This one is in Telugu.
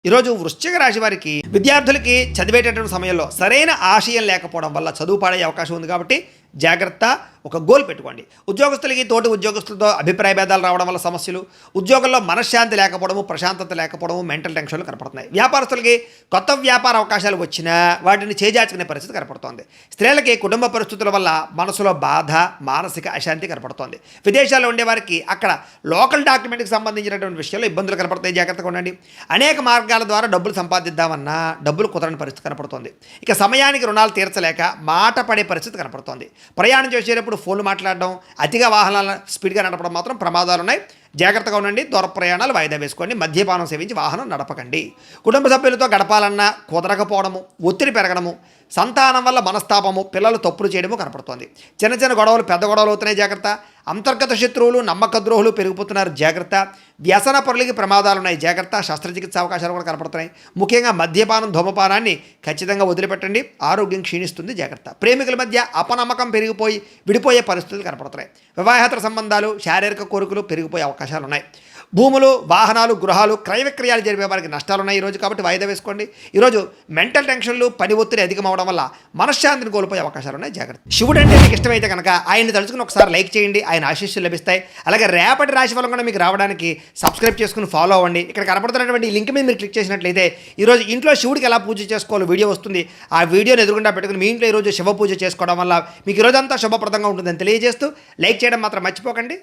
ఈరోజు వృశ్చిక రాశి వారికి విద్యార్థులకి చదివేటటువంటి సమయంలో సరైన ఆశయం లేకపోవడం వల్ల చదువు పాడే అవకాశం ఉంది కాబట్టి జాగ్రత్త. ఒక గోల్ పెట్టుకోండి. ఉద్యోగస్తులకి తోటి ఉద్యోగస్తులతో అభిప్రాయ భేదాలు రావడం వల్ల సమస్యలు, ఉద్యోగంలో మనశ్శాంతి లేకపోవడము, ప్రశాంతత లేకపోవడము, మెంటల్ టెన్షన్లు కనపడుతున్నాయి. వ్యాపారస్తులకి కొత్త వ్యాపార అవకాశాలు వచ్చినా వాటిని చేజార్చుకునే పరిస్థితి కనపడుతోంది. స్త్రీలకి కుటుంబ పరిస్థితుల వల్ల మనసులో బాధ, మానసిక అశాంతి కనపడుతోంది. విదేశాల్లో ఉండే వారికి అక్కడ లోకల్ డాక్యుమెంట్కి సంబంధించినటువంటి విషయాల్లో ఇబ్బందులు కనపడతాయి. జాగ్రత్తగా ఉండండి. అనేక మార్గాల ద్వారా డబ్బులు సంపాదిద్దామన్నా డబ్బులు కుదరని పరిస్థితి కనపడుతోంది. ఇక సమయానికి రుణాలు తీర్చలేక మాట పడే పరిస్థితి కనపడుతోంది. ప్రయాణం చేసేటప్పుడు ఫోన్లు మాట్లాడడం, అతిగా వాహనాలను స్పీడ్గా నడపడం మాత్రం ప్రమాదాలు ఉన్నాయి. జాగ్రత్తగా ఉండండి. దూర ప్రయాణాలు వాయిదా వేసుకోండి. మద్యపానం సేవించి వాహనం నడపకండి. కుటుంబ సభ్యులతో గడపాలన్నా కుదరకపోవడము, ఒత్తిడి పెరగడము, సంతానం వల్ల మనస్తాపము, పిల్లలు తప్పులు చేయడము కనపడుతోంది. చిన్న చిన్న గొడవలు పెద్ద గొడవలు అవుతున్నాయి. జాగ్రత్త. అంతర్గత శత్రువులు, నమ్మక ద్రోహులు పెరిగిపోతున్నారు. జాగ్రత్త. వ్యసన పరులకి ప్రమాదాలు ఉన్నాయి. జాగ్రత్త. శస్త్రచికిత్స అవకాశాలు కూడా కనపడుతున్నాయి. ముఖ్యంగా మద్యపానం, ధూమపానాన్ని ఖచ్చితంగా వదిలిపెట్టండి. ఆరోగ్యం క్షీణిస్తుంది. జాగ్రత్త. ప్రేమికుల మధ్య అపనమ్మకం పెరిగిపోయి విడిపోయే పరిస్థితులు కనపడుతున్నాయి. వివాహేతర సంబంధాలు, శారీరక కోరికలు పెరిగిపోయే అవకాశాలు ఉన్నాయి. భూములు, వాహనాలు, గృహాలు క్రయ విక్రయాలు జరిపే వారికి నష్టాలు ఉన్నాయి ఈరోజు, కాబట్టి వాయిదా వేసుకోండి. ఈరోజు మెంటల్ టెన్షన్లు, పని ఒత్తిడి అధికమవడం వల్ల మనశ్శాంతిని కోల్పోయే అవకాశాలు ఉన్నాయి. జాగ్రత్త. శివుడు అంటే మీకు ఇష్టమైతే కనుక ఆయన్ని తలుచుకుని ఒకసారి లైక్ చేయండి. ఆయన ఆశీస్సులు లభిస్తాయి. అలాగే రేపటి రాశి ఫలం కూడా మీకు రావడానికి సబ్స్క్రైబ్ చేసుకుని ఫాలో అవ్వండి. ఇక్కడ కనపడుతున్నటువంటి ఈ లింక్ మీద మీరు క్లిక్ చేసినట్లయితే ఈరోజు ఇంట్లో శివుడికి ఎలా పూజ చేసుకోవాలో వీడియో వస్తుంది. ఆ వీడియోని ఎదురుగుండా పెట్టుకుని మీ ఇంట్లో ఈరోజు శివ పూజ చేసుకోవడం వల్ల మీకు ఈరోజంతా శుభప్రదంగా ఉంటుందని తెలియజేస్తూ లైక్ చేయడం మాత్రం మర్చిపోకండి.